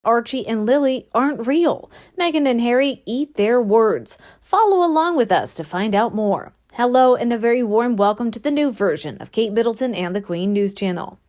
Archie and Lily aren't real. Meghan and Harry eat their words. Follow along with us to find out more. Hello and a very warm welcome to the new version of Kate Middleton and the Queen News Channel.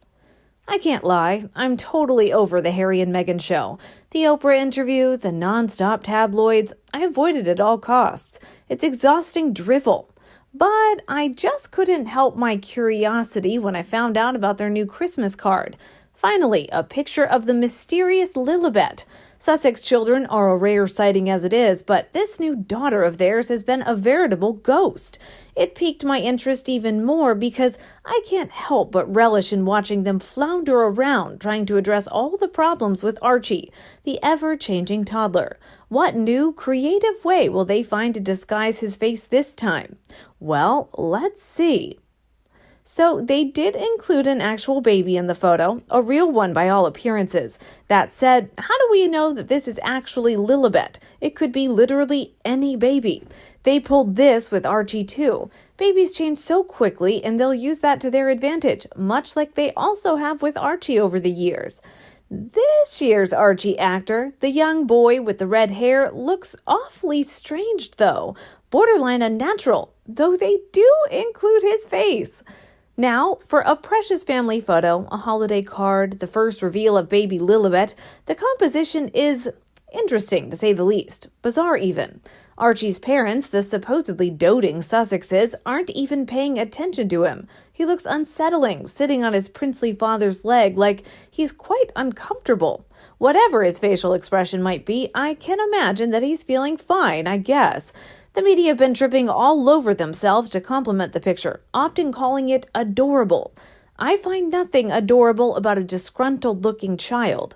I can't lie, I'm totally over the Harry and Meghan show. The Oprah interview, the non-stop tabloids, I avoided at all costs. It's exhausting drivel. But I just couldn't help my curiosity when I found out about their new Christmas card. Finally, a picture of the mysterious Lilibet. Sussex children are a rare sighting as it is, but this new daughter of theirs has been a veritable ghost. It piqued my interest even more because I can't help but relish in watching them flounder around trying to address all the problems with Archie, the ever-changing toddler. What new, creative way will they find to disguise his face this time? Well, let's see. So they did include an actual baby in the photo, a real one by all appearances. That said, how do we know that this is actually Lilibet? It could be literally any baby. They pulled this with Archie too. Babies change so quickly and they'll use that to their advantage, much like they also have with Archie over the years. This year's Archie actor, the young boy with the red hair, looks awfully strange though, borderline unnatural, though they do include his face. Now, for a precious family photo, a holiday card, the first reveal of baby Lilibet, the composition is interesting to say the least, bizarre even. Archie's parents, the supposedly doting Sussexes, aren't even paying attention to him. He looks unsettling, sitting on his princely father's leg like he's quite uncomfortable. Whatever his facial expression might be, I can imagine that he's feeling fine, I guess. The media have been tripping all over themselves to compliment the picture, often calling it adorable. I find nothing adorable about a disgruntled-looking child.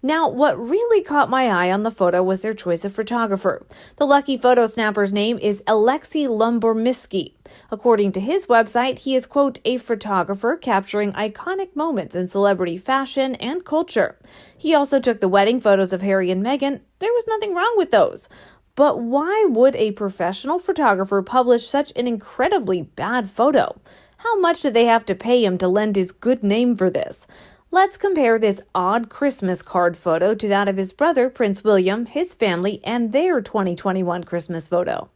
Now, what really caught my eye on the photo was their choice of photographer. The lucky photo snapper's name is Alexei Lumbormisky. According to his website, he is, quote, a photographer capturing iconic moments in celebrity fashion and culture. He also took the wedding photos of Harry and Meghan. There was nothing wrong with those. But why would a professional photographer publish such an incredibly bad photo? How much did they have to pay him to lend his good name for this? Let's compare this odd Christmas card photo to that of his brother, Prince William, his family, and their 2021 Christmas photo.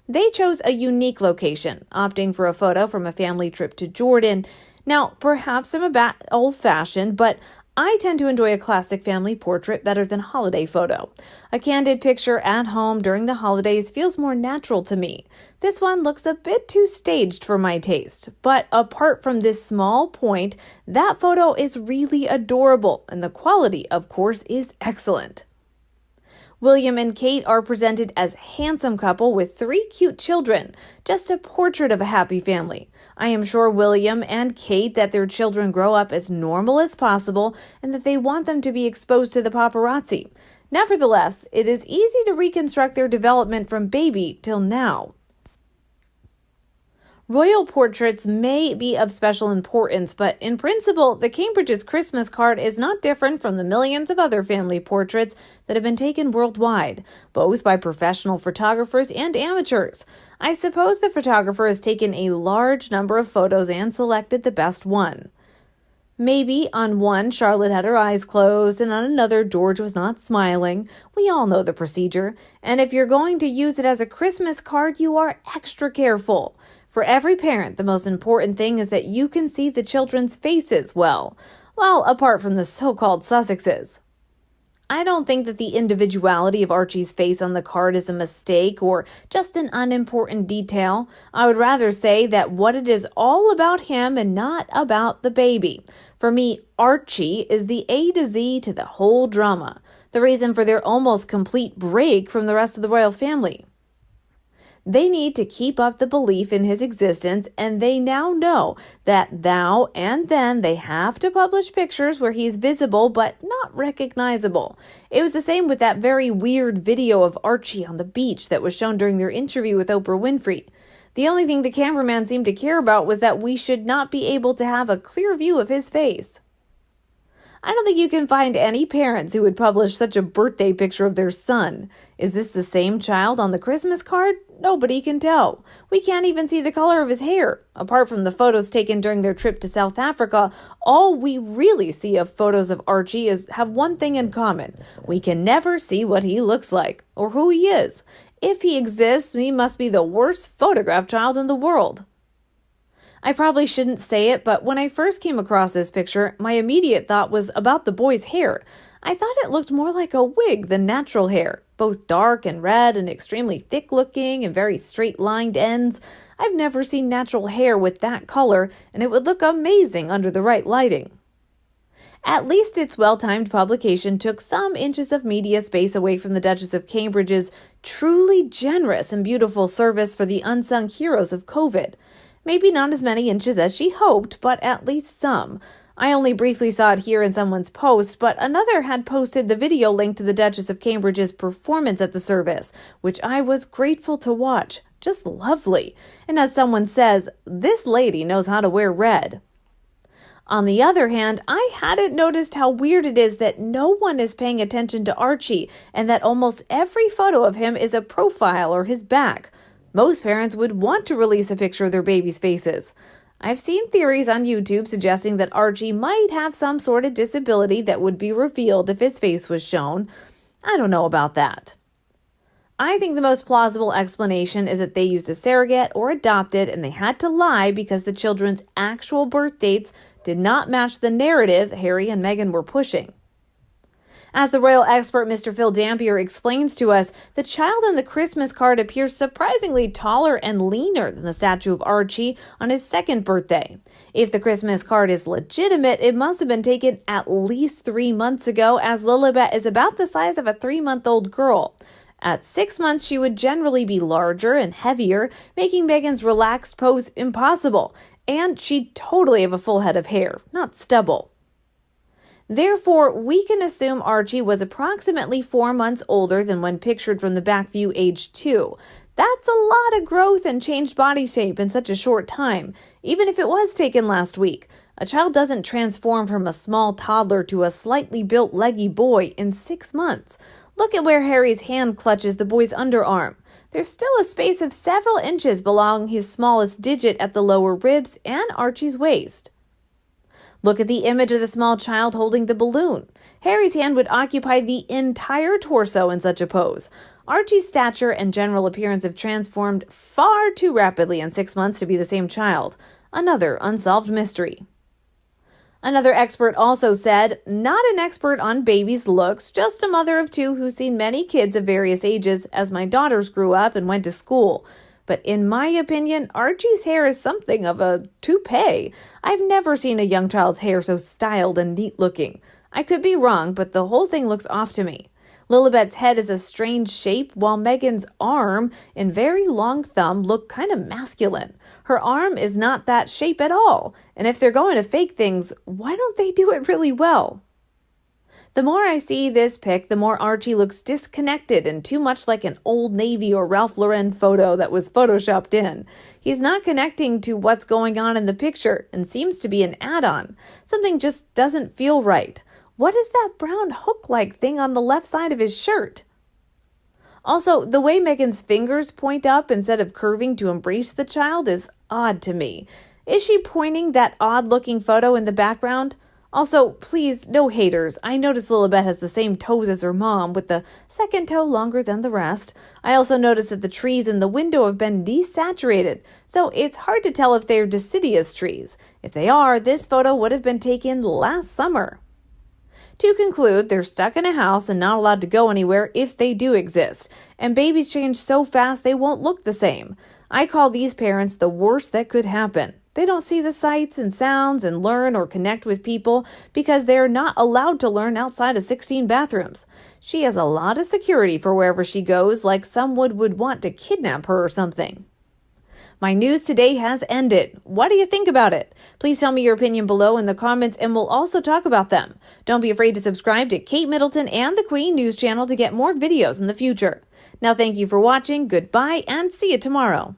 They chose a unique location, opting for a photo from a family trip to Jordan. Now, perhaps I'm a bit old-fashioned, but I tend to enjoy a classic family portrait better than a holiday photo. A candid picture at home during the holidays feels more natural to me. This one looks a bit too staged for my taste, but apart from this small point, that photo is really adorable, and the quality, of course, is excellent. William and Kate are presented as a handsome couple with 3 cute children, just a portrait of a happy family. I am sure William and Kate that their children grow up as normal as possible and that they want them to be exposed to the paparazzi. Nevertheless, it is easy to reconstruct their development from baby till now. Royal portraits may be of special importance, but in principle, the Cambridge's Christmas card is not different from the millions of other family portraits that have been taken worldwide, both by professional photographers and amateurs. I suppose the photographer has taken a large number of photos and selected the best one. Maybe on one, Charlotte had her eyes closed, and on another, George was not smiling. We all know the procedure. And if you're going to use it as a Christmas card, you are extra careful. For every parent, the most important thing is that you can see the children's faces well, apart from the so-called Sussexes. I don't think that the individuality of Archie's face on the card is a mistake or just an unimportant detail. I would rather say that what it is all about him and not about the baby. For me, Archie is the A to Z to the whole drama, the reason for their almost complete break from the rest of the royal family. They need to keep up the belief in his existence, and they now know that now and then they have to publish pictures where he's visible but not recognizable. It was the same with that very weird video of Archie on the beach that was shown during their interview with Oprah Winfrey. The only thing the cameraman seemed to care about was that we should not be able to have a clear view of his face. I don't think you can find any parents who would publish such a birthday picture of their son. Is this the same child on the Christmas card? Nobody can tell. We can't even see the color of his hair. Apart from the photos taken during their trip to South Africa, all we really see of photos of Archie have one thing in common. We can never see what he looks like or who he is. If he exists, he must be the worst photographed child in the world. I probably shouldn't say it, but when I first came across this picture, my immediate thought was about the boy's hair. I thought it looked more like a wig than natural hair, both dark and red and extremely thick-looking and very straight-lined ends. I've never seen natural hair with that color, and it would look amazing under the right lighting. At least its well-timed publication took some inches of media space away from the Duchess of Cambridge's truly generous and beautiful service for the unsung heroes of COVID. Maybe not as many inches as she hoped, but at least some. I only briefly saw it here in someone's post, but another had posted the video link to the Duchess of Cambridge's performance at the service, which I was grateful to watch. Just lovely. And as someone says, this lady knows how to wear red. On the other hand, I hadn't noticed how weird it is that no one is paying attention to Archie and that almost every photo of him is a profile or his back. Most parents would want to release a picture of their babies' faces. I've seen theories on YouTube suggesting that Archie might have some sort of disability that would be revealed if his face was shown. I don't know about that. I think the most plausible explanation is that they used a surrogate or adopted and they had to lie because the children's actual birth dates did not match the narrative Harry and Meghan were pushing. As the royal expert Mr. Phil Dampier explains to us, the child in the Christmas card appears surprisingly taller and leaner than the statue of Archie on his second birthday. If the Christmas card is legitimate, it must have been taken at least 3 months ago, as Lilibet is about the size of a 3-month-old girl. At 6 months, she would generally be larger and heavier, making Meghan's relaxed pose impossible. And she'd totally have a full head of hair, not stubble. Therefore, we can assume Archie was approximately 4 months older than when pictured from the back view age 2. That's a lot of growth and changed body shape in such a short time, even if it was taken last week. A child doesn't transform from a small toddler to a slightly built leggy boy in 6 months. Look at where Harry's hand clutches the boy's underarm. There's still a space of several inches below his smallest digit at the lower ribs and Archie's waist. Look at the image of the small child holding the balloon. Harry's hand would occupy the entire torso in such a pose. Archie's stature and general appearance have transformed far too rapidly in 6 months to be the same child. Another unsolved mystery. Another expert also said, not an expert on babies' looks, just a mother of 2 who's seen many kids of various ages as my daughters grew up and went to school. But in my opinion, Archie's hair is something of a toupee. I've never seen a young child's hair so styled and neat-looking. I could be wrong, but the whole thing looks off to me. Lilibet's head is a strange shape, while Meghan's arm and very long thumb look kind of masculine. Her arm is not that shape at all, and if they're going to fake things, why don't they do it really well? The more I see this pic, the more Archie looks disconnected and too much like an Old Navy or Ralph Lauren photo that was photoshopped in. He's not connecting to what's going on in the picture and seems to be an add-on. Something just doesn't feel right. What is that brown hook-like thing on the left side of his shirt? Also, the way Meghan's fingers point up instead of curving to embrace the child is odd to me. Is she pointing that odd-looking photo in the background? Also, please, no haters. I noticed Lilibet has the same toes as her mom, with the second toe longer than the rest. I also noticed that the trees in the window have been desaturated, so it's hard to tell if they're deciduous trees. If they are, this photo would have been taken last summer. To conclude, they're stuck in a house and not allowed to go anywhere if they do exist, and babies change so fast they won't look the same. I call these parents the worst that could happen. They don't see the sights and sounds and learn or connect with people because they're not allowed to learn outside of 16 bathrooms. She has a lot of security for wherever she goes, like someone would want to kidnap her or something. My news today has ended. What do you think about it? Please tell me your opinion below in the comments and we'll also talk about them. Don't be afraid to subscribe to Kate Middleton and the Queen News Channel to get more videos in the future. Now thank you for watching, goodbye, and see you tomorrow.